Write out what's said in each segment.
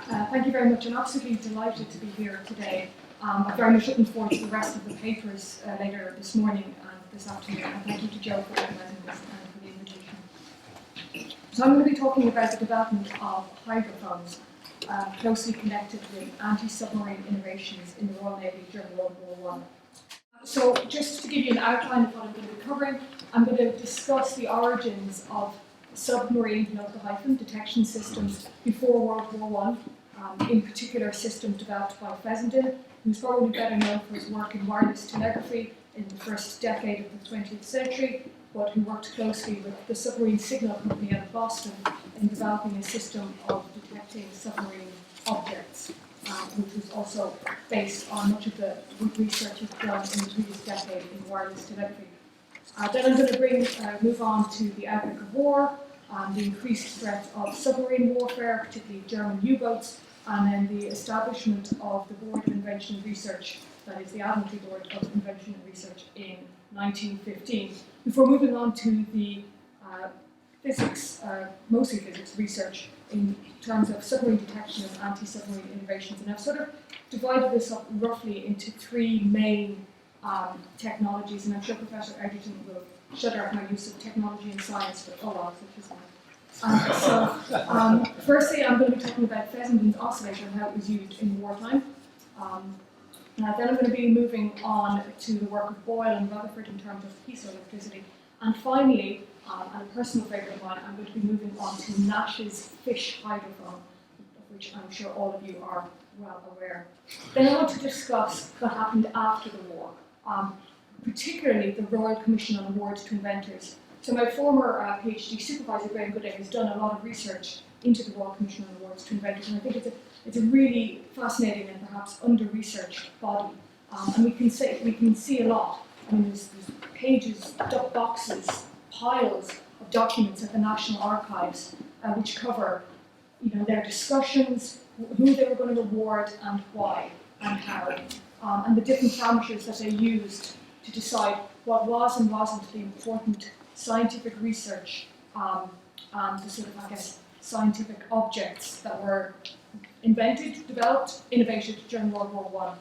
Thank you very much. I'm absolutely delighted to be here today. I'm very much looking forward to the rest of the papers later this morning and this afternoon. And thank you to Joe for organising this and for the invitation. So I'm going to be talking about the development of hydrophones, closely connected with anti-submarine innovations in the Royal Navy during World War I. So just to give you an outline of what I'm going to be covering, I'm going to discuss the origins of submarine detection systems before World War I, in particular systems developed by Fessenden, who's probably better known for his work in wireless telegraphy in the first decade of the 20th century, but who worked closely with the Submarine Signal Company out of Boston in developing a system of detecting submarine objects, which was also based on much of the research he'd done in the previous decade in wireless telegraphy. Then I'm going to move on to the outbreak of war, the increased threat of submarine warfare, particularly German U-boats, and then the establishment of the Board of Invention and Research, that is the Admiralty Board of Invention and Research, in 1915, before moving on to the physics, mostly physics research in terms of submarine detection and anti-submarine innovations. And I've sort of divided this up roughly into three main technologies, and I'm sure Professor Edgerton will shudder at my use of technology and science, but oh well, such is life. Firstly, I'm going to be talking about Fessenden's oscillator and how it was used in wartime. Then I'm going to be moving on to the work of Boyle and Rutherford in terms of piezoelectricity. And finally, and a personal favourite of mine, I'm going to be moving on to Nash's fish hydrophone, of which I'm sure all of you are well aware. Then I want to discuss what happened after the war, particularly the Royal Commission on Awards to Inventors. So my former PhD supervisor, Graham Gooding, has done a lot of research into the Royal Commission on Awards to Inventors, and I think it's a really fascinating and perhaps under-researched body. And we can see a lot. I mean, there's pages, boxes, piles of documents at the National Archives which cover, their discussions, who they were going to award and why and how, and the different parameters that they used to decide what was and wasn't the important scientific research and the sort of, scientific objects that were invented, developed, innovated during World War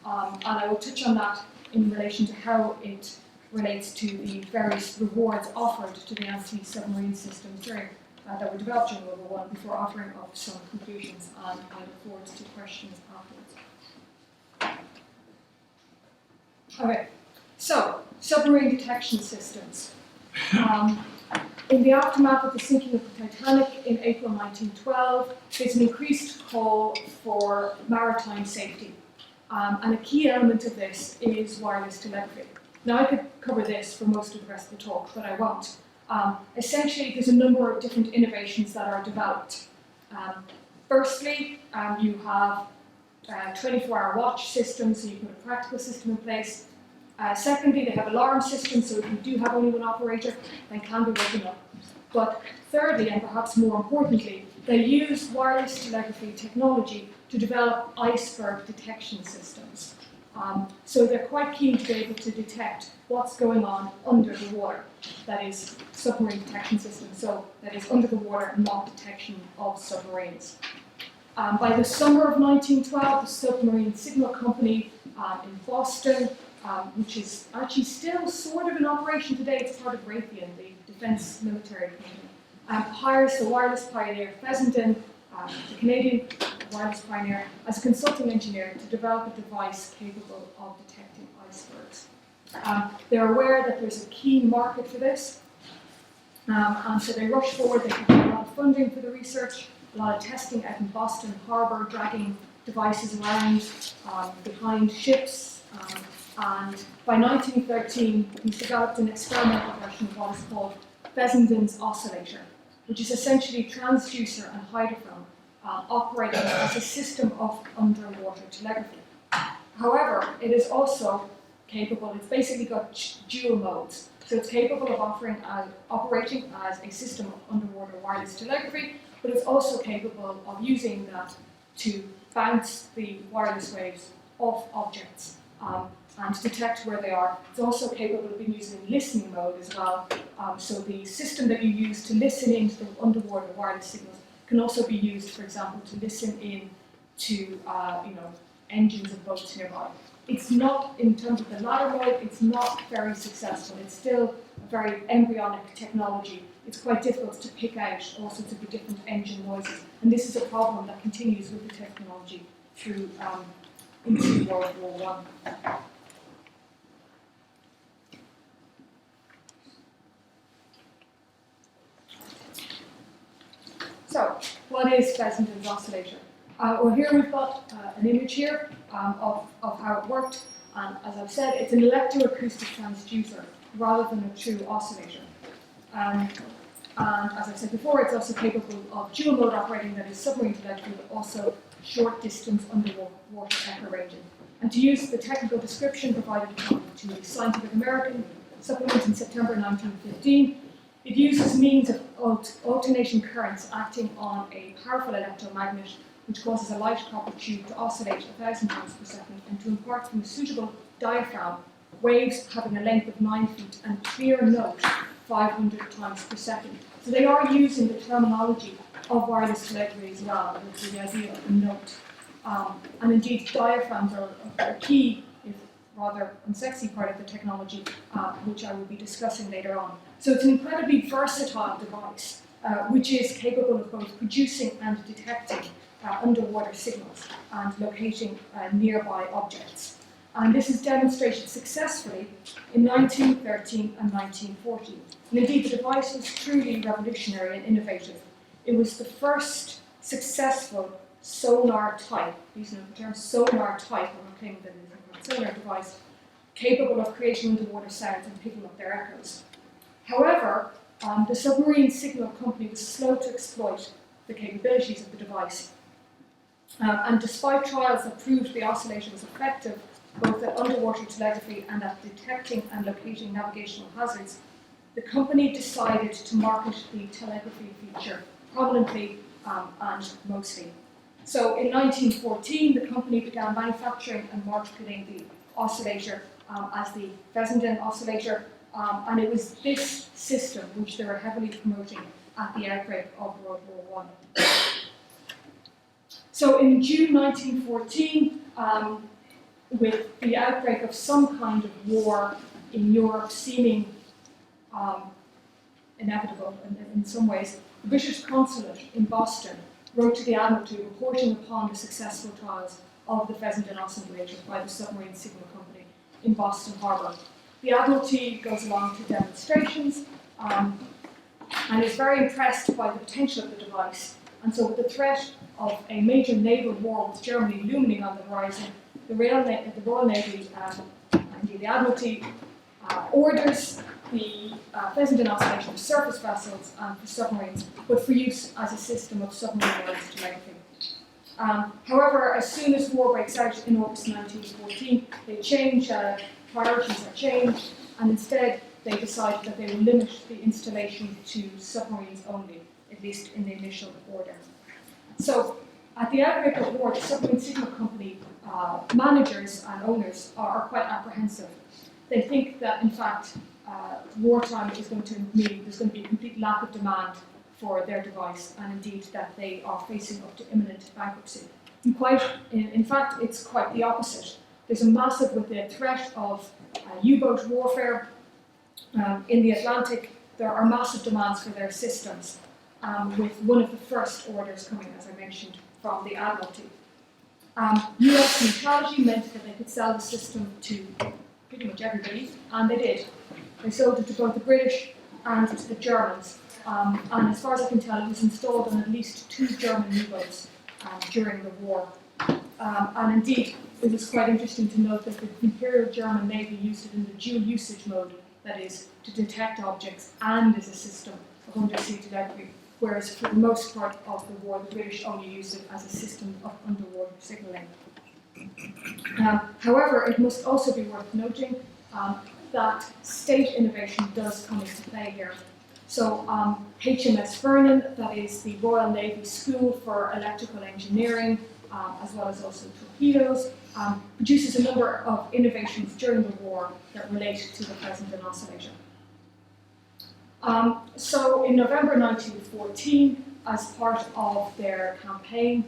I. And I will touch on that in relation to how it relates to the various rewards offered to the anti-submarine systems that were developed during World War I before offering up some conclusions, and I look forward to questions afterwards. Okay, so submarine detection systems. In the aftermath of the sinking of the Titanic in April 1912, there's an increased call for maritime safety. And a key element of this is wireless telegraphy. Now, I could cover this for most of the rest of the talk, but I won't. Essentially, there's a number of different innovations that are developed. Firstly, you have 24-hour watch systems, so you put a practical system in place. Secondly, they have alarm systems, so if you do have only one operator, they can be woken up. But thirdly, and perhaps more importantly, they use wireless telegraphy technology to develop iceberg detection systems. So they're quite keen to be able to detect what's going on under the water. That is submarine detection systems, so that is under the water, not detection of submarines. By the summer of 1912, the Submarine Signal Company in Boston, which is actually still sort of in operation today, it's part of Raytheon, the defence military company, hires the wireless pioneer Fessenden, the Canadian wireless pioneer, as a consulting engineer to develop a device capable of detecting icebergs. They're aware that there's a keen market for this, and so they rush forward. They get a lot of funding for the research, a lot of testing out in Boston Harbour, dragging devices around behind ships. And by 1913, he's developed an experimental version of what is called Fessenden's oscillator, which is essentially transducer and hydrophone operating as a system of underwater telegraphy. However, it is also capable, it's basically got dual modes. So it's capable of operating as a system of underwater wireless telegraphy, but it's also capable of using that to bounce the wireless waves off objects and detect where they are. It's also capable of being used in listening mode as well. So the system that you use to listen into the underwater wireless signals can also be used, for example, to listen in to engines of boats nearby. It's not, in terms of the Lateroid, it's not very successful. It's still a very embryonic technology. It's quite difficult to pick out all sorts of different engine noises. And this is a problem that continues with the technology through into World War I. So, what is Fessenden's oscillator? Well, here we've got an image here of how it worked. And as I've said, it's an electroacoustic transducer rather than a true oscillator. And as I said before, it's also capable of dual mode operating, that is submarine telegraphy, but also short distance underwater echo ranging. And to use the technical description provided to the Scientific American supplement in September 1915, it uses means of alternation currents acting on a powerful electromagnet which causes a light copper tube to oscillate 1,000 times per second and to impart from a suitable diaphragm waves having a length of 9 feet and clear note 500 times per second. So they are using the terminology of wireless telegraphy as well, with the idea of a note. And indeed, diaphragms are a key, if rather unsexy part of the technology, which I will be discussing later on. So it's an incredibly versatile device, which is capable of both producing and detecting underwater signals and locating nearby objects. And this is demonstrated successfully in 1913 and 1914. And indeed, the device was truly revolutionary and innovative. It was the first successful sonar type, using the term sonar type, I'm not claiming that it is a sonar device, capable of creating underwater sounds and picking up their echoes. However, the Submarine Signal Company was slow to exploit the capabilities of the device. And despite trials that proved the oscillator was effective, both at underwater telegraphy and at detecting and locating navigational hazards, the company decided to market the telegraphy feature prominently and mostly. So in 1914, the company began manufacturing and marketing the oscillator as the Fessenden oscillator, and it was this system which they were heavily promoting at the outbreak of World War I. So in June 1914, with the outbreak of some kind of war in Europe seeming inevitable in some ways, the British consulate in Boston wrote to the Admiralty reporting upon the successful trials of the Fessenden oscillator by the Submarine Signal Company in Boston Harbour. The Admiralty goes along to demonstrations and is very impressed by the potential of the device. And so with the threat of a major naval war with Germany looming on the horizon, the Royal Navy, indeed the Admiralty, orders the Fessenden oscillator for surface vessels and for submarines, but for use as a system of submarine wireless telegraphy. However, as soon as war breaks out in August 1914, they change, priorities are changed, and instead they decide that they will limit the installation to submarines only, at least in the initial order. So, at the outbreak of war, the Submarine Signal Company managers and owners are quite apprehensive. They think that, in fact, wartime is going to mean there's going to be a complete lack of demand for their device, and indeed that they are facing up to imminent bankruptcy. In fact, it's quite the opposite. There's a massive, with the threat of U-boat warfare in the Atlantic, there are massive demands for their systems, with one of the first orders coming, as I mentioned, from the Admiralty. US neutrality meant that they could sell the system to pretty much everybody, and they did. They sold it to both the British and to the Germans, and as far as I can tell, it was installed on at least 2 German U-boats during the war. And indeed, it was quite interesting to note that the Imperial German Navy used it in the dual usage mode, that is, to detect objects and as a system of undersea telegraphy, whereas for the most part of the war, the British only used it as a system of underwater signalling. However, it must also be worth noting that state innovation does come into play here. So HMS Vernon, that is the Royal Navy School for Electrical Engineering, as well as also torpedoes, produces a number of innovations during the war that relate to the Fessenden oscillator. So in November 1914, as part of their campaign,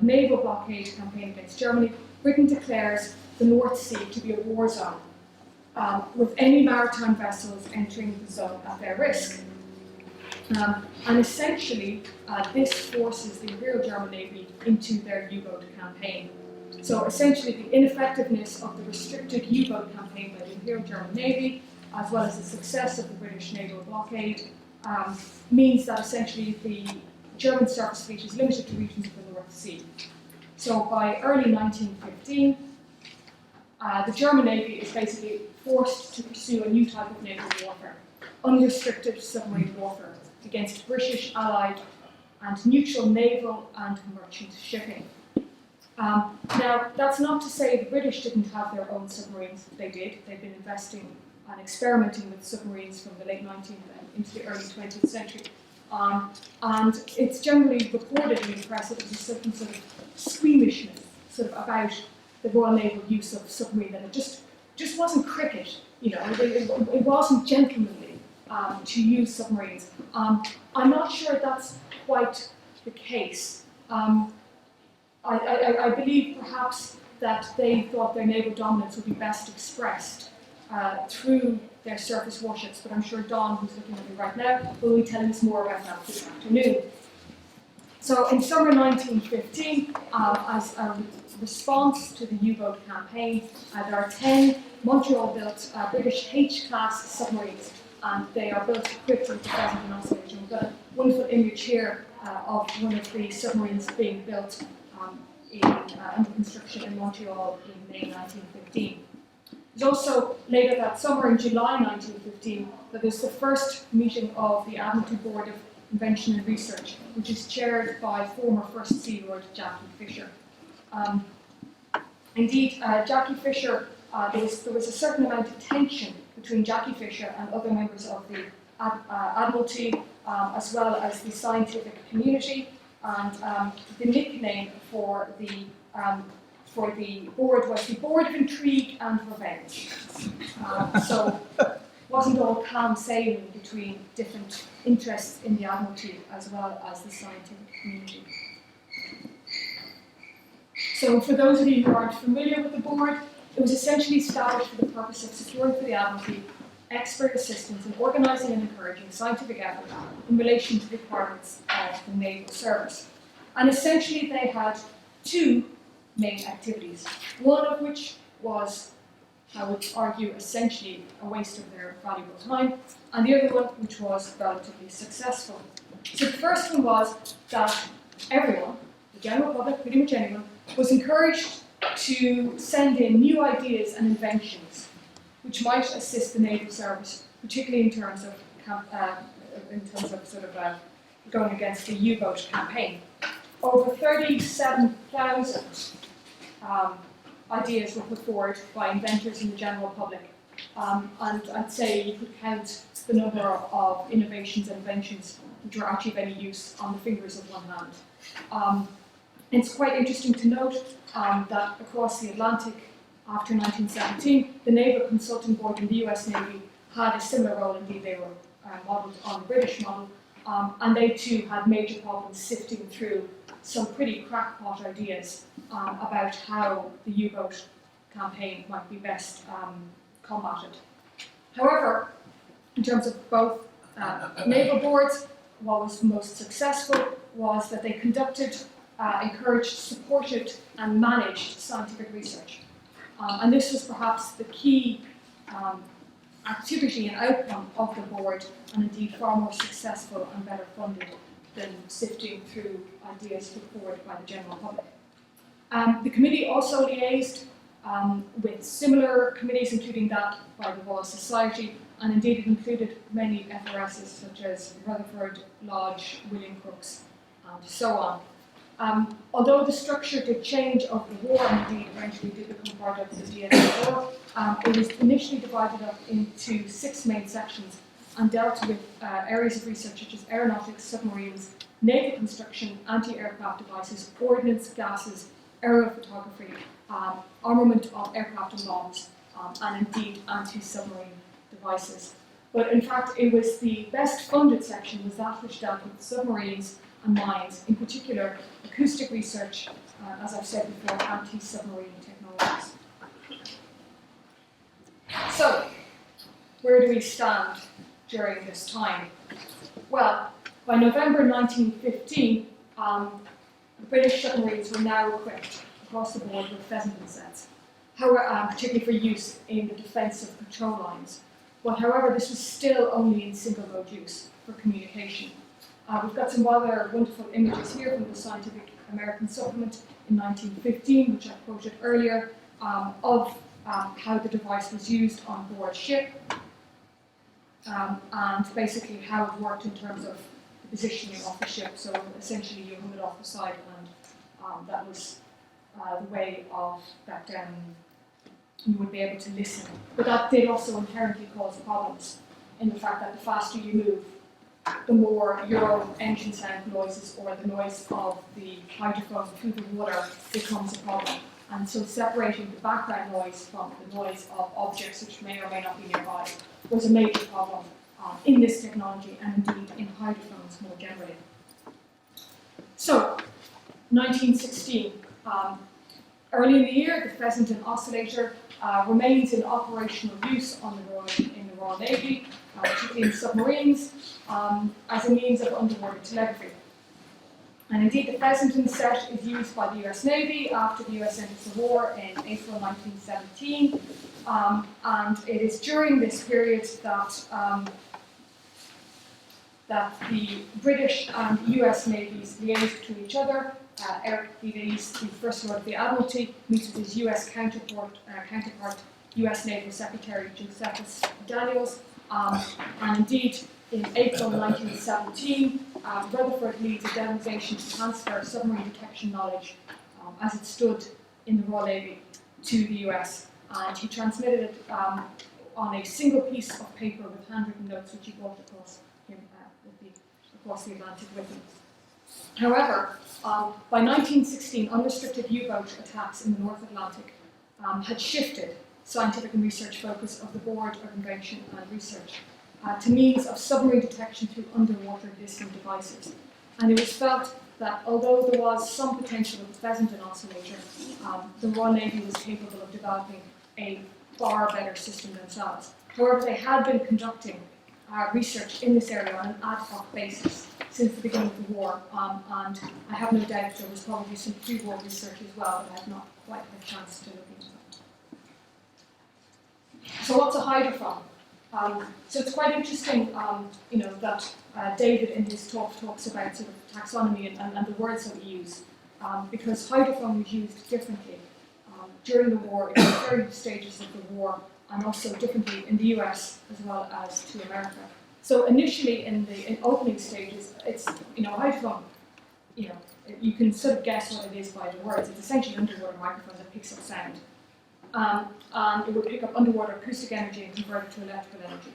naval blockade campaign against Germany, Britain declares the North Sea to be a war zone, with any maritime vessels entering the zone at their risk. And essentially, this forces the Imperial German Navy into their U-boat campaign. So essentially, the ineffectiveness of the restricted U-boat campaign by the Imperial German Navy, as well as the success of the British naval blockade, means that essentially the German surface fleet is limited to regions of the North Sea. So by early 1915, the German Navy is basically forced to pursue a new type of naval warfare, unrestricted submarine warfare against British, Allied, and neutral naval and merchant shipping. Now, that's not to say the British didn't have their own submarines. They did. They've been investing and experimenting with submarines from the late 19th and into the early 20th century. And it's generally reported in the press that there's a certain sort of squeamishness sort of about the Royal Naval use of submarine, that it just wasn't cricket, you know, it wasn't gentlemanly to use submarines. I'm not sure that's quite the case. I believe perhaps that they thought their naval dominance would be best expressed through their surface warships, but I'm sure Don, who's looking at me right now, will be telling us more about that this afternoon. So in summer 1915, as a response to the U-boat campaign, there are 10 Montreal-built British H-class submarines, and they are built, equipped with present in Australia. We've got a wonderful image here of one of the submarines being built under construction in Montreal in May 1915. There's also, later that summer, in July 1915, that there's the first meeting of the Admiralty Board of Invention and Research, which is chaired by former First Sea Lord Jackie Fisher. Indeed, Jackie Fisher, there was a certain amount of tension between Jackie Fisher and other members of the Admiralty, as well as the scientific community, and the nickname for the board was the Board of Intrigue and Revenge. So it wasn't all calm sailing between different interests in the Admiralty as well as the scientific community. So for those of you who aren't familiar with the board, it was essentially established for the purpose of securing for the Admiralty expert assistance in organising and encouraging scientific effort in relation to the requirements of the naval service. And essentially they had two main activities, one of which was, I would argue, essentially a waste of their valuable time, and the other one which was relatively successful. So the first one was that everyone, the general public, pretty much anyone, was encouraged to send in new ideas and inventions which might assist the naval service, particularly in terms of going against the U-boat campaign. Over 37,000 ideas were put forward by inventors in the general public, and I'd say you could count the number of innovations and inventions which were actually of any use on the fingers of one hand. It's quite interesting to note that across the Atlantic after 1917, the Naval Consulting Board in the US Navy had a similar role. Indeed, they were modelled on the British model, and they too had major problems sifting through some pretty crackpot ideas about how the U-boat campaign might be best combated. However, in terms of both naval boards, what was most successful was that they conducted, encouraged, supported, and managed scientific research. And this was perhaps the key activity and outcome of the board, and indeed far more successful and better funded than sifting through ideas put forward by the general public. The committee also liaised with similar committees, including that by the Royal Society, and indeed it included many FRSs such as Rutherford, Lodge, William Crookes, and so on. Although the structure did change over the war, and indeed eventually did become part of the DFA war, it was initially divided up into 6 main sections and dealt with areas of research such as aeronautics, submarines, naval construction, anti-aircraft devices, ordnance, gases, aerophotography, armament of aircraft and bombs, and indeed anti-submarine devices. But in fact, it was the best funded section was that which dealt with submarines and mines, in particular acoustic research, as I've said before, anti-submarine technologies. So, where do we stand during this time? Well, by November 1915, the British submarines were now equipped across the board with pheasant sets, however, particularly for use in the defence of control lines. But however, this was still only in single-mode use for communication. We've got some rather wonderful images here from the Scientific American Supplement in 1915, which I quoted earlier, of how the device was used on board ship, and basically how it worked in terms of the positioning of the ship. So essentially you hung it off the side, and that was the way of that you would be able to listen. But that did also inherently cause problems in the fact that the faster you move, the more your engine sound noises or the noise of the hydrophone through the water becomes a problem. And so separating the background noise from the noise of objects which may or may not be nearby was a major problem in this technology and indeed in hydrophones more generally. So, 1916. Early in the year, the pheasant and oscillator remains in operational use in the Royal Navy, particularly in submarines, as a means of underwater telegraphy. And indeed, the pheasant and set is used by the US Navy after the US enters the war in April 1917. And it is during this period that the British and US navies liaise between each other. Eric Lees, the First Lord of the Admiralty, meets with his US counterpart, US Naval Secretary Josephus Daniels, and indeed in April 1917, Rutherford leads a demonstration to transfer submarine detection knowledge as it stood in the Royal Navy to the US, and he transmitted it on a single piece of paper with handwritten notes which he brought across the Atlantic with him. However, by 1916, unrestricted U-boat attacks in the North Atlantic had shifted scientific and research focus of the Board of Invention and Research to means of submarine detection through underwater listening devices. And it was felt that although there was some potential with the pheasant and oscillator, the Royal Navy was capable of developing a far better system themselves. However, they had been conducting research in this area on an ad hoc basis since the beginning of the war, and I have no doubt there was probably some pre-war research as well, but I have not quite had a chance to look into that. So what's a hydrophone? So it's quite interesting, that David in his talk talks about sort of taxonomy and the words that we use, because hydrophone was used differently during the war, in the early stages of the war, and also differently in the US as well as to America. So initially in opening stages, it's, hydrophone, you can sort of guess what it is by the words. It's essentially an underwater microphone that picks up sound. And it would pick up underwater acoustic energy and convert it to electrical energy.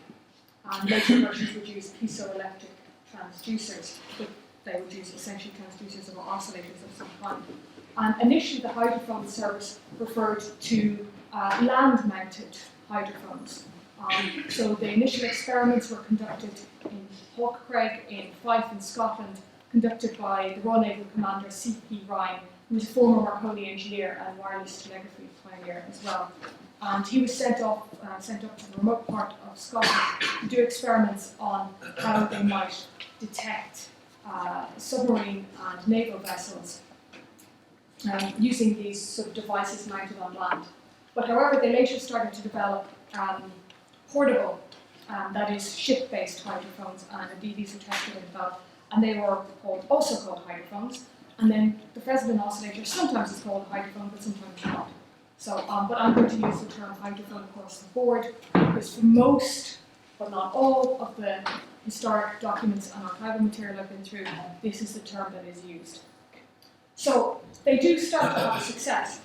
And later versions would use piezoelectric transducers, but they would use essentially transducers or oscillators of some kind. And initially the hydrophone service referred to land-mounted hydrophones. So the initial experiments were conducted in Hawkcraig in Fife in Scotland, conducted by the Royal Naval Commander C.P. Ryan, who was a former Marconi engineer and wireless telegraphy pioneer as well. And he was sent up to the remote part of Scotland to do experiments on how they might detect submarine and naval vessels using these sort of devices mounted on land. But however, they later started to develop portable, that is ship-based hydrophones, and indeed these were tested and developed, and they were also called hydrophones. And then the pheasant and oscillator sometimes is called a hydrophone, but sometimes not. So, but I'm going to use the term hydrophone across the board, because for most, but not all, of the historic documents and archival material I've been through, this is the term that is used. So they do start to have success.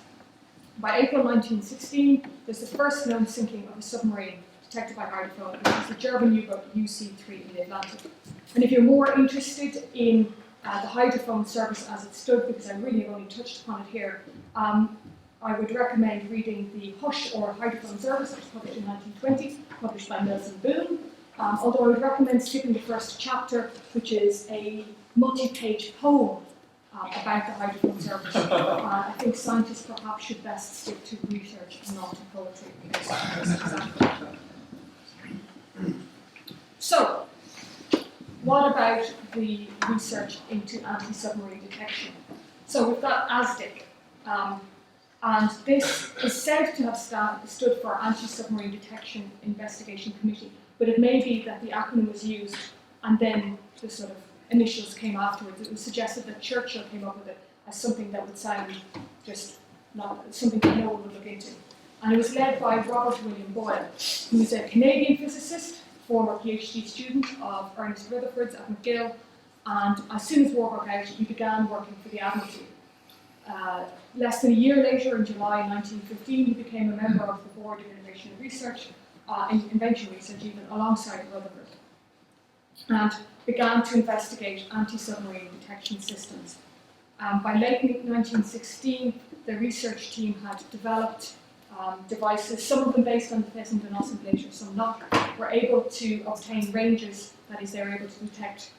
By April 1916, there's the first known sinking of a submarine detected by hydrophone, which is the German U-boat UC-3 in the Atlantic. And if you're more interested in the hydrophone service as it stood, because I really have only touched upon it here, I would recommend reading the HUSH, or Hydrophone Service, which was published in 1920, published by Mills and Boone. although I would recommend skipping the first chapter, which is a multi-page poem about the hydrophone service. I think scientists perhaps should best stick to research and not to poetry in this example. So, what about the research into anti-submarine detection? So we've got ASDIC, and this is said to have stood for Anti-Submarine Detection Investigation Committee, but it may be that the acronym was used and then the sort of initials came afterwards. It was suggested that Churchill came up with it as something that would sound just not something that no one would look into. And it was led by Robert William Boyle, who is a Canadian physicist, former PhD student of Ernest Rutherford's at McGill, and as soon as war broke out, he began working for the Admiralty. Less than a year later, in July 1915, he became a member of the Board of Innovation and Research, Invention Research even, alongside Rutherford, and began to investigate anti-submarine detection systems. By late 1916, the research team had developed devices, some of them based on the Pheasant and oscillator, some not, were able to obtain ranges, that is, they were able to detect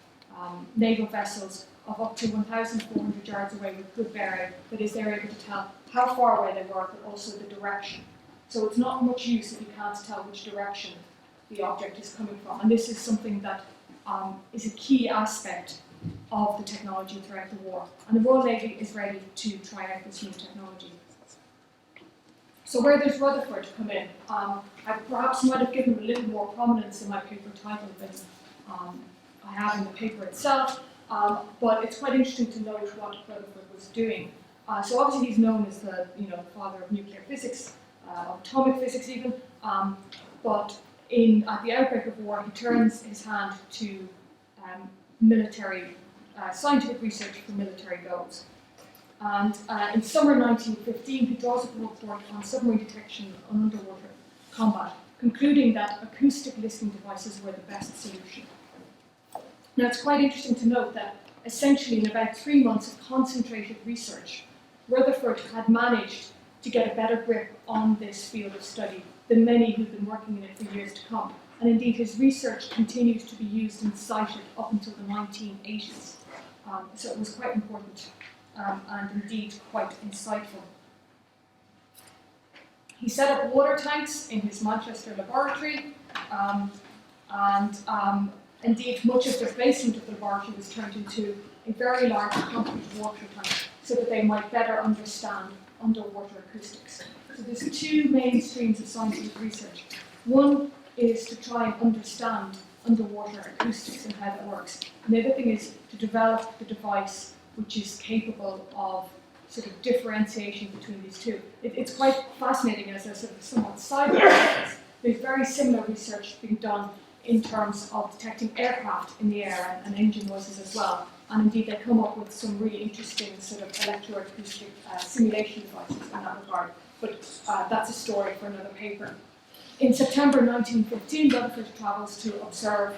naval vessels of up to 1,400 yards away with good bearing, that is, they were able to tell how far away they were, but also the direction. So it's not much use if you can't tell which direction the object is coming from, and this is something that is a key aspect of the technology throughout the war. And the Royal Navy is ready to try out this new technology. So where does Rutherford come in? I perhaps might have given him a little more prominence in my paper title than I have in the paper itself, but it's quite interesting to note what Rutherford was doing. So obviously he's known as the father of nuclear physics, atomic physics even, but at the outbreak of war, he turns his hand to military scientific research for military goals. And in summer 1915, he draws up a report on submarine detection and underwater combat, concluding that acoustic listening devices were the best solution. Now, it's quite interesting to note that essentially in about 3 months of concentrated research, Rutherford had managed to get a better grip on this field of study than many who've been working in it for years to come. And indeed, his research continues to be used and cited up until the 1980s. So it was quite important and indeed quite insightful. He set up water tanks in his Manchester laboratory, and indeed much of the basement of the laboratory was turned into a very large concrete water tank so that they might better understand underwater acoustics. So there's two main streams of scientific research. One is to try and understand underwater acoustics and how that works. And the other thing is to develop the device which is capable of sort of differentiation between these two. It's quite fascinating as a sort of somewhat side process. There's very similar research being done in terms of detecting aircraft in the air and engine noises as well. And indeed, they come up with some really interesting sort of electroacoustic simulation devices in that regard. But that's a story for another paper. In September 1915, Rutherford travels to observe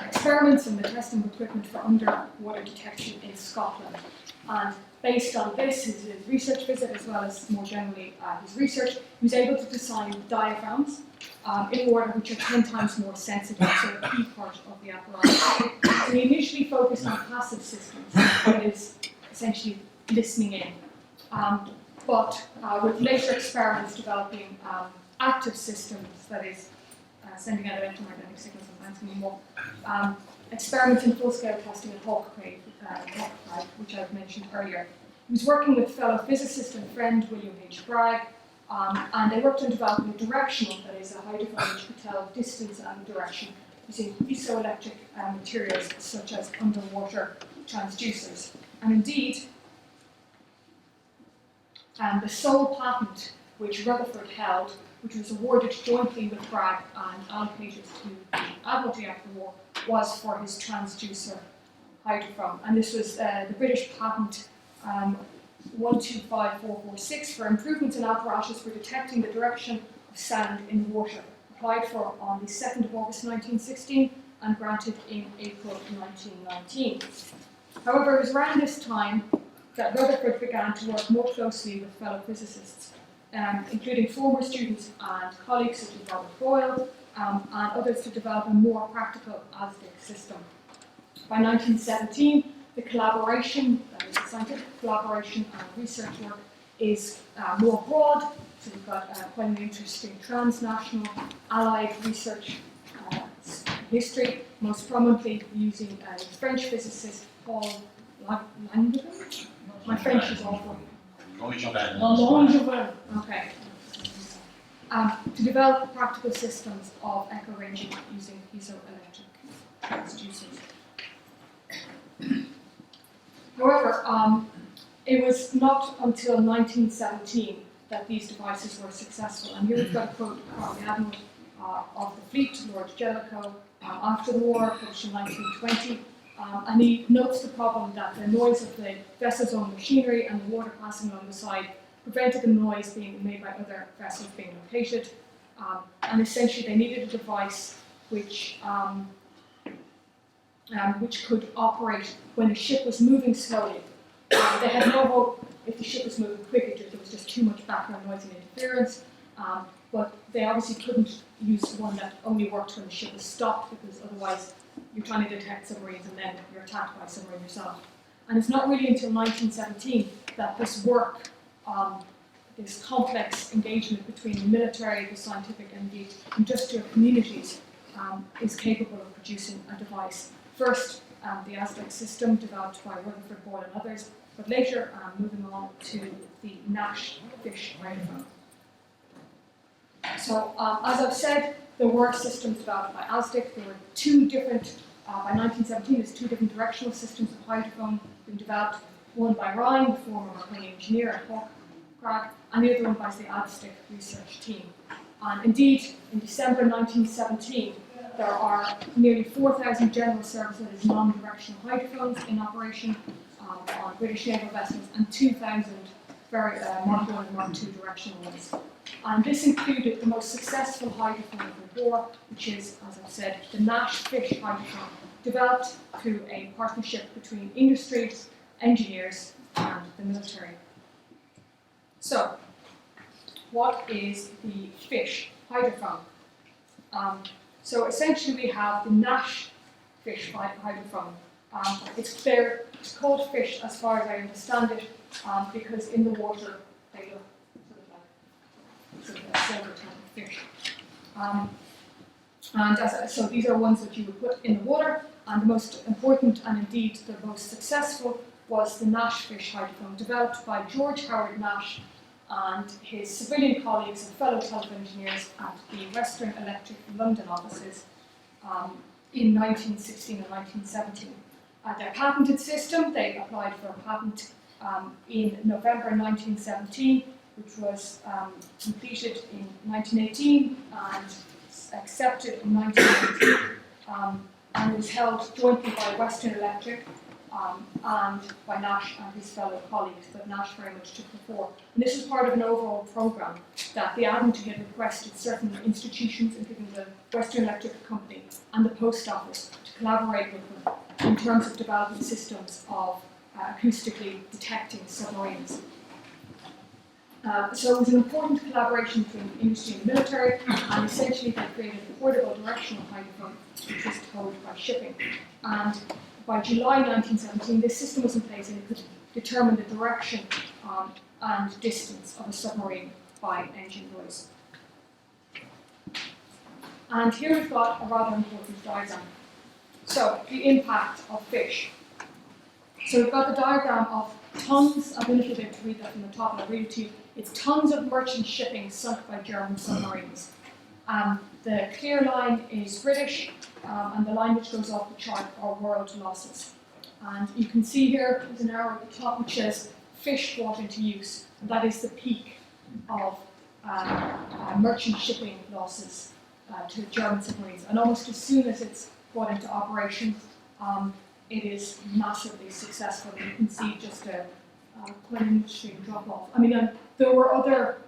experiments and the testing of equipment for underwater detection in Scotland. And based on this, his research visit, as well as more generally his research, he was able to design diaphragms in water which are 10 times more sensitive, so a key part of the apparatus. So he initially focused on passive systems, that is essentially listening in. But with later experiments developing active systems, that is sending out electromagnetic signals and bouncing them up, experiments in full-scale testing at HAPP, which I've mentioned earlier. He was working with fellow physicist and friend William H. Bragg, and they worked on developing a directional, that is, a hydrophone which could tell distance and direction using piezoelectric materials such as underwater transducers. And indeed, the sole patent which Rutherford held, which was awarded jointly with Bragg and allocated to the Admiralty after the war, was for his transducer hydrophone. And this was the British patent 125446 for improvements in apparatus for detecting the direction of sound in water, applied for on the 2nd of August 1916 and granted in April 1919. However, it was around this time that Rutherford began to work more closely with fellow physicists, including former students and colleagues such as Robert Boyle, and others to develop a more practical acoustic system. By 1917, the collaboration, that is the scientific collaboration and research work, is more broad. So we've got quite an interesting transnational allied research history, most prominently using French physicist Paul Langevin. My French is awful. Langevin, okay. To develop practical systems of echo ranging using piezoelectric transducers. However, it was not until 1917 that these devices were successful. And here we've got a quote from the Admiral of the Fleet, Lord Jellicoe, after the war, published in 1920. And he notes the problem that the noise of the vessel's own machinery and the water passing along the side prevented the noise being made by other vessels being located. And essentially they needed a device which could operate when the ship was moving slowly. They had no hope if the ship was moving quickly, there was just too much background noise and interference. But they obviously couldn't use one that only worked when the ship was stopped, because otherwise you're trying to detect submarines and then you're attacked by a submarine yourself. And it's not really until 1917 that this work, this complex engagement between the military, the scientific and the industrial communities is capable of producing a device. First, the Aztec system developed by Rutherford Boyle and others, but later moving on to the Nash fish hydrophone. So, as I've said, there were systems developed by Aztec. There were two different, by 1917, there's two different directional systems of hydrophone being developed. One by Ryan, the former Marconi engineer at Hawk, and the other one by the Acoustic Research team. And indeed, in December 1917, there are nearly 4,000 general service, that is non-directional hydrophones in operation on British naval vessels, and 2,000 very Mark I and Mark II directional ones. And this included the most successful hydrophone of the war, which is, as I've said, the Nash fish hydrophone, developed through a partnership between industry, engineers, and the military. So, what is the fish hydrophone? So essentially we have the Nash fish hydrophone. It's called fish as far as I understand it, because in the water they look sort of like a silver type of fish. So these are ones that you would put in the water, and the most important and indeed the most successful was the Nash fish hydrophone, developed by George Howard Nash and his civilian colleagues and fellow telephone engineers at the Western Electric London offices in 1916 and 1917. Their patented system, they applied for a patent in November 1917, which was completed in 1918 and accepted in 1919, and it was held jointly by Western Electric and by Nash and his fellow colleagues, but Nash very much took the fore. And this is part of an overall programme that the Admiralty had requested certain institutions, including the Western Electric Company and the Post Office, to collaborate with them in terms of developing systems of acoustically detecting submarines. So it was an important collaboration between industry and the military, and essentially they created a portable directional hydrophone which was towed by shipping. And by July 1917, this system was in place and it could determine the direction and distance of a submarine by engine noise. And here we've got a rather important diagram. So, the impact of fish. So we've got the diagram of tons, I'm going to read that from the top and I'll read it to you. It's tons of merchant shipping sunk by German submarines. The clear line is British, and the line which goes off the chart are world losses. And you can see here, there's an arrow at the top which says fish brought into use, and that is the peak of merchant shipping losses to German submarines. And almost as soon as it's brought into operation, it is massively successful. You can see just a quite an interesting drop-off. I mean, there were other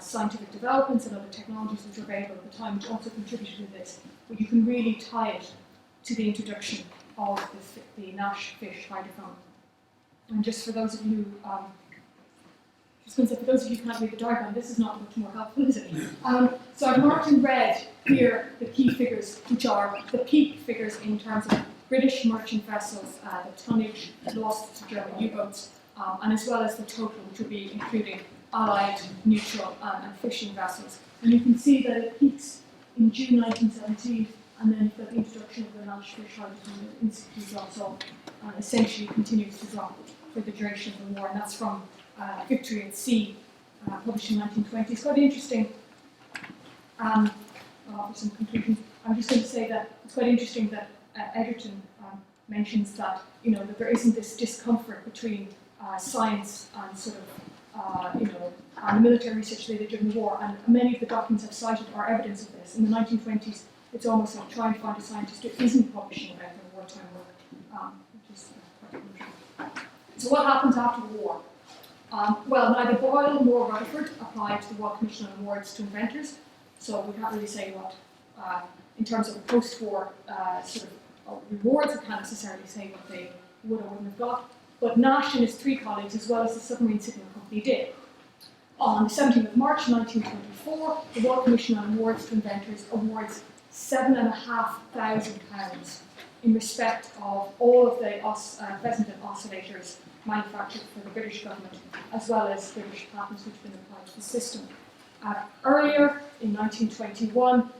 scientific developments and other technologies which were available at the time which also contributed to this, but you can really tie it to the introduction of the Nash fish hydrophone. And just for those of you Just going to say, for those of you who can't read the diagram, this is not much more helpful, is it? So I've marked in red here the key figures, which are the peak figures in terms of British merchant vessels, the tonnage lost to German U-boats, and as well as the total, which will be including Allied, neutral, and fishing vessels. And you can see that it peaks in June 1917, and then for the introduction of the Nash fish hydrophone, it instantly drops off, and essentially continues to drop for the duration of the war. And that's from Victory at Sea, published in 1920. It's quite interesting. I'll offer some conclusions. I'm just going to say that it's quite interesting that Egerton mentions that that there isn't this discomfort between science and sort of and military research they did during the war, and many of the documents I've cited are evidence of this. In the 1920s, it's almost like trying to find a scientist who isn't publishing about their wartime work, which is quite interesting. So what happens after the war? Well, neither Boyle nor Rutherford applied to the Royal Commission on Awards to inventors, so we can't really say what, in terms of post-war sort of rewards, we can't necessarily say what they would or wouldn't have got. But Nash and his three colleagues, as well as the Submarine Signal Company, did. On the 17th of March 1924, the Royal Commission on Awards to Inventors awards £7,500 in respect of all of the Fessenden oscillators manufactured for the British government, as well as British patents which have been applied to the system. Earlier, in 1921,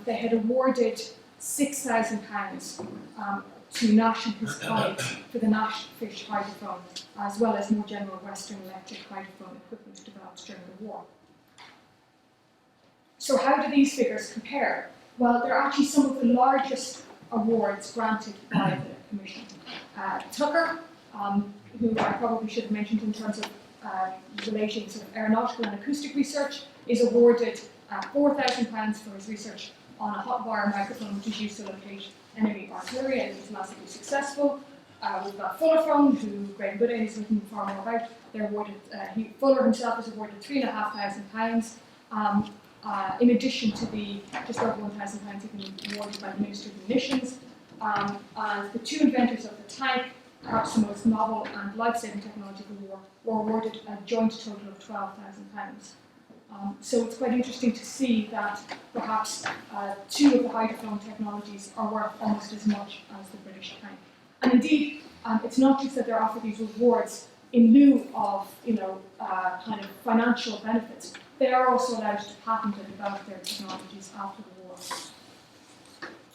they had awarded £6,000 to Nash and his colleagues for the Nash fish hydrophone, as well as more general Western electric hydrophone equipment developed during the war. So how do these figures compare? Well, they're actually some of the largest awards granted by the Commission. Tucker, who I probably should have mentioned in terms of relating sort of aeronautical and acoustic research, is awarded £4,000 for his research on a hot wire microphone which is used to locate enemy artillery, and it was massively successful. We've got Fullerphone, who Graham Goodale has written far more about. They're awarded, Fuller himself is awarded £3,500, in addition to the just over £1,000 he'd been awarded by the Ministry of Munitions. And the two inventors of the tank, perhaps the most novel and life-saving technology of the war, were awarded a joint total of £12,000. So it's quite interesting to see that perhaps two of the hydrophone technologies are worth almost as much as the British tank. And indeed, it's not just that they're offered these rewards in lieu of kind of financial benefits. They are also allowed to patent and develop their technologies after the war.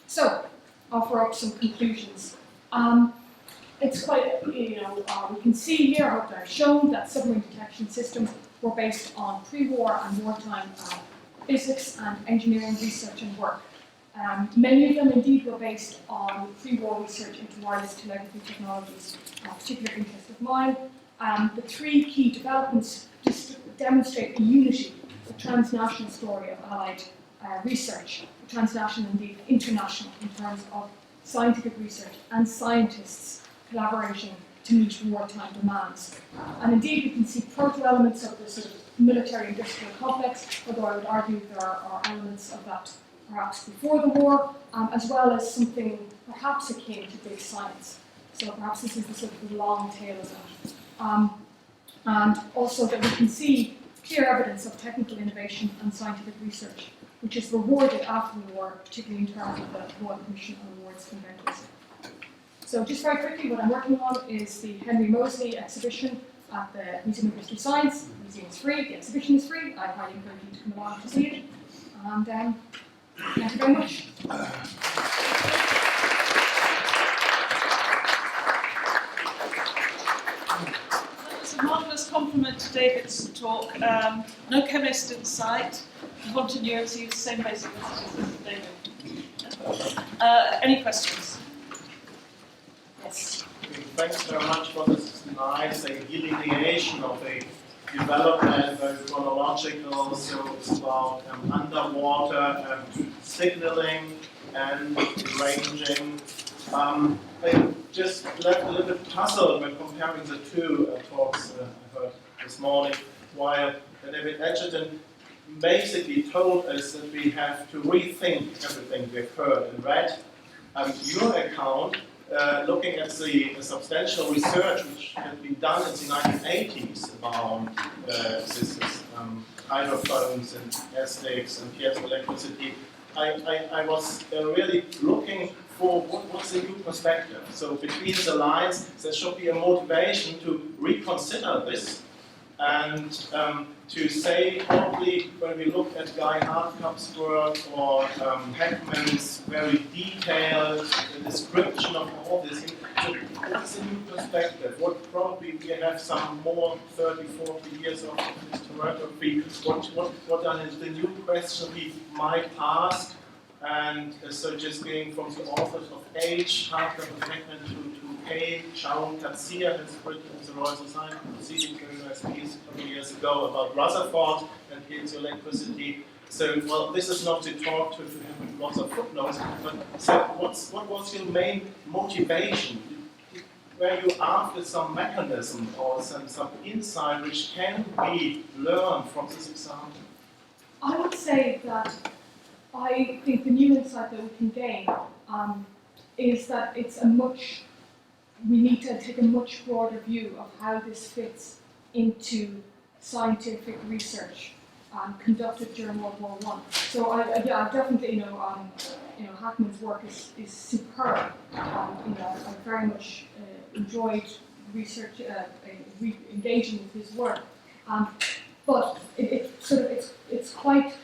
So, I'll throw up some conclusions. It's quite, we can see here, I hope I've shown, that submarine detection systems were based on pre-war and wartime physics and engineering research and work. Many of them indeed were based on pre-war research into wireless telegraphy technologies, particular interest of mine. The three key developments just demonstrate the unity, the transnational story of Allied research, transnational indeed international in terms of scientific research and scientists collaborating to meet wartime demands. And indeed we can see proto-elements of the sort of military-industrial complex, although I would argue there are elements of that perhaps before the war, as well as something perhaps akin to big science. So perhaps this is the sort of long tail of that. And also that we can see clear evidence of technical innovation and scientific research, which is rewarded after the war, particularly in terms of the Royal Commission on Awards to Inventors. So just very quickly, what I'm working on is the Henry Moseley exhibition at the Museum of History Science. The museum is free, the exhibition is free. I highly encourage you to come along to see it. And thank you very much. That's a marvellous compliment to David's talk. No chemist in sight. Continuity is the same basic messages as David. Any questions? Yes. Thanks very much for this nice delineation of a development, very chronological, so it's about underwater signaling and ranging. I just left a little bit puzzled when comparing the two talks I heard this morning, while David Egerton basically told us that we have to rethink everything we've heard and read. Your account looking at the substantial research which had been done in the 1980s about hydrophones and acoustics and piezoelectricity, I was really looking for what's the new perspective. So between the lines, there should be a motivation to reconsider this and to say, probably when we look at Guy Hartkapp's work or Heckman's very detailed description of all this, so what's the new perspective? What probably we have some more 30, 40 years of historiography. What are the new questions we might ask? And so just going from the authors of H, Hartkapp and Heckman to K, Sharon Katzir has written in the Royal Society proceeding very nice piece a couple of years ago about Rutherford and piezoelectricity. So, well, this is not to talk to have lots of footnotes, but so what was your main motivation? Were you after some mechanism or some insight which can be learned from this example? I would say that I think the new insight that we can gain is that we need to take a much broader view of how this fits into scientific research conducted during World War I. So I definitely, Hackman's work is superb. I very much enjoyed research, engaging with his work. But it's quite,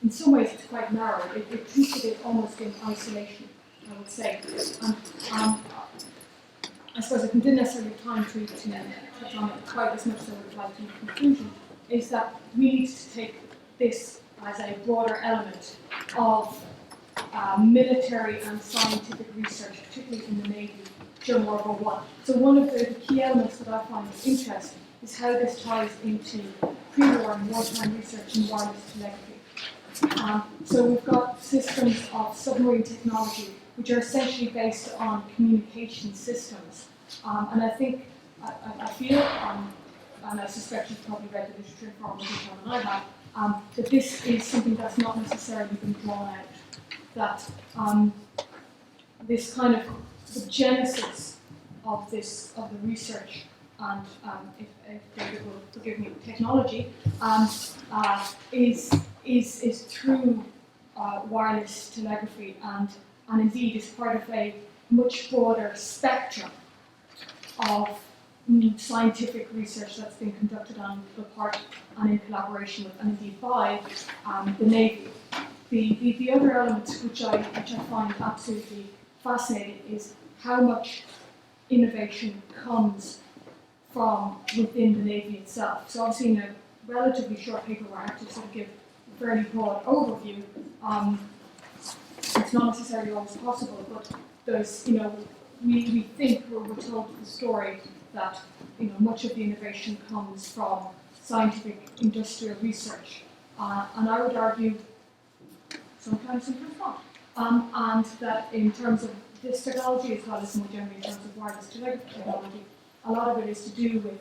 in some ways, it's quite narrow. It treated it almost in isolation, I would say. I suppose if we didn't necessarily have time to touch on it quite as much as I would like to in conclusion, is that we need to take this as a broader element of military and scientific research, particularly in the Navy during World War I. So one of the key elements that I find interesting is how this ties into pre-war and wartime research in wireless telegraphy. So we've got systems of submarine technology which are essentially based on communication systems. And I think, I feel, and I suspect you've probably read the literature far more detail than I have, that this is something that's not necessarily been drawn out. That this kind of, the genesis of the research, and if David will forgive me, technology, is through wireless telegraphy and indeed is part of a much broader spectrum of scientific research that's been conducted on the part and in collaboration with, and indeed by, the Navy. The other element which I find absolutely fascinating is how much innovation comes from within the Navy itself. So obviously in a relatively short paper where I have to sort of give a fairly broad overview, it's not necessarily always possible, but there's, we think we're told the story that, much of the innovation comes from scientific industrial research. And I would argue sometimes not. And that in terms of this technology, as well as more generally in terms of wireless telegraphy technology, a lot of it is to do with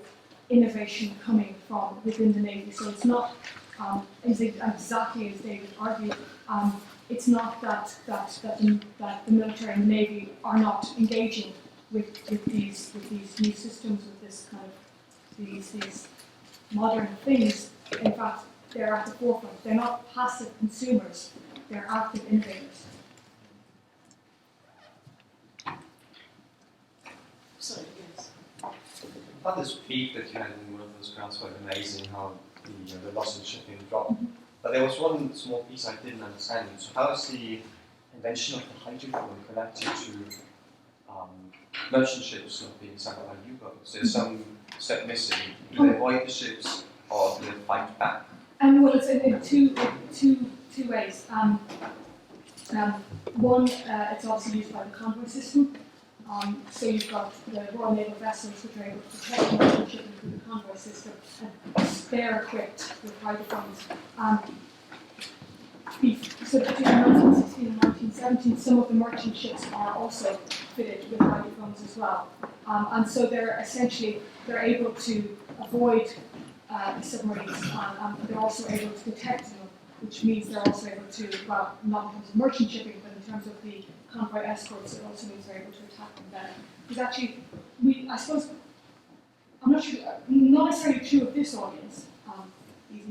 innovation coming from within the Navy. So it's not exactly as David argued. It's not that the military and the Navy are not engaging with these new systems, with this kind of these modern things. In fact, they're at the forefront. They're not passive consumers. They're active innovators. Sorry, yes. I thought this peak that you had in one of those grants was amazing, how the loss in shipping dropped. Mm-hmm. But there was one small piece I didn't understand. So how is the invention of the hydrophone connected to merchant ships not being sunk by U-boats? There's some step missing. Do they avoid the ships or do they fight back? Well, it's in two ways. One, it's obviously used by the convoy system. So you've got the Royal Naval vessels which are able to protect merchant shipping through the convoy system, and they're equipped with hydrophones. So between 1916 and 1917, some of the merchant ships are also fitted with hydrophones as well. And so they're able to avoid the submarines, and they're also able to detect them, which means they're also able to, well, not in terms of merchant shipping, but in in terms of the convoy escorts, it also means they're able to attack them better. Because actually, I suppose, I'm not sure, not necessarily true of this audience, the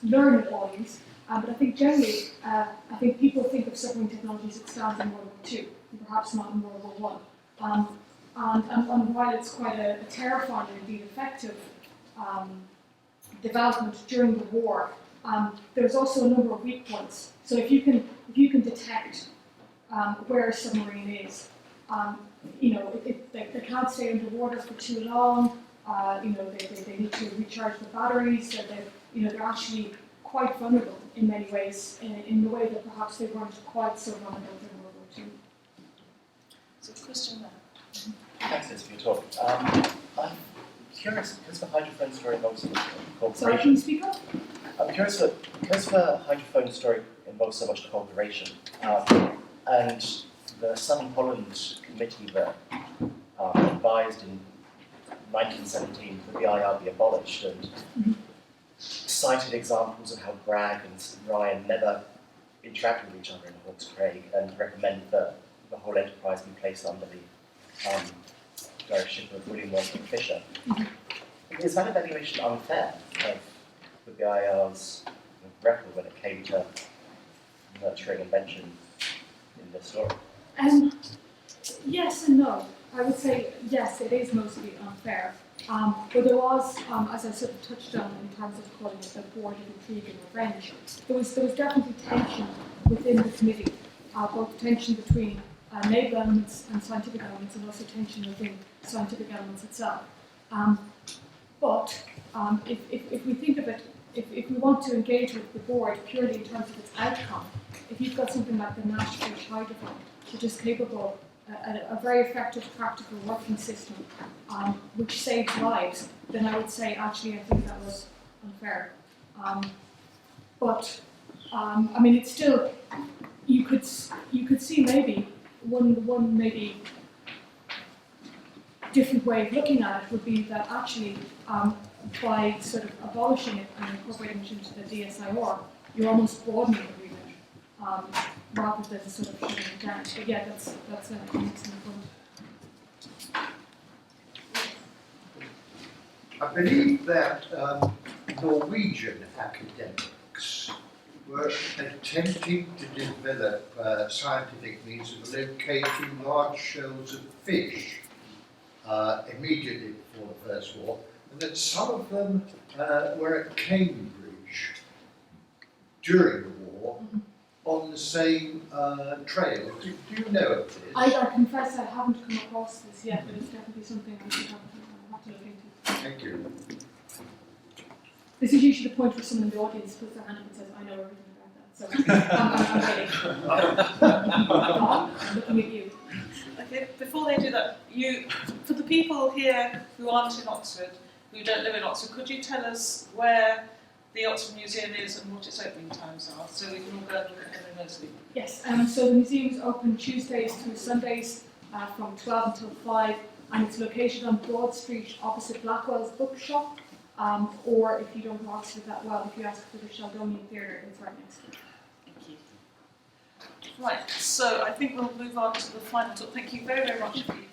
learned audience, but I think generally, I think people think of submarine technology as it stands in World War II, and perhaps not in World War I. And while it's quite a terrifying and indeed effective development during the war, there's also a number of weak points. So if you can detect where a submarine is, they can't stay underwater for too long. They need to recharge the batteries. So they're actually quite vulnerable in many ways, in the way that perhaps they weren't quite so vulnerable in World War II. So, question there. Thanks, Liz, for your talk. I'm curious, because the hydrophone story involves cooperation. Sorry, can you speak up? I'm curious, because the hydrophone story involves so much cooperation, and the Southern Holland committee that advised in 1917 that the IR be abolished and cited examples of how Bragg and Ryan never interacted with each other in Hawke's Craig and recommended that the whole enterprise be placed under the directorship of William Walton Fisher. Is that evaluation unfair with the IR's record when it came to nurturing invention in this story? Yes and no. I would say yes, it is mostly unfair. But there was, as I sort of touched on in terms of calling it the board of intrigue and revenge, there was definitely tension within the committee, both tension between naval elements and scientific elements, and also tension within scientific elements itself. But if we think of it, if we want to engage with the board purely in terms of its outcome, if you've got something like the Nash Fish hydrophone, which is capable, a very effective practical working system, which saves lives, then I would say actually I think that was unfair. But I mean, it's still, you could see maybe one maybe different way of looking at it would be that actually by sort of abolishing it and incorporating it into the DSIR, you're almost broadening the remit rather than sort of shutting it down. But yeah, that's an excellent point. I believe that Norwegian academics were attempting to develop scientific means of locating large shells of fish immediately before the First War, and that some of them were at Cambridge during the war on the same trail. Do you know of this? I confess I haven't come across this yet, but it's definitely something I should have to look into. Thank you. This is usually the point where someone in the audience puts their hand up and says, I know everything about that. So I'm looking at you. Okay, before they do that, for the people here who aren't in Oxford, who don't live in Oxford, could you tell us where the Oxford Museum is and what its opening times are, so we can all go and look at it remotely? Yes, so the museum is open Tuesdays through Sundays from 12 until 5, and it's located on Broad Street opposite Blackwell's Bookshop, or if you don't know Oxford that well, if you ask for the Sheldonian Theatre, it's right next to it. Thank you. Right, so I think we'll move on to the final talk. Thank you very, very much indeed.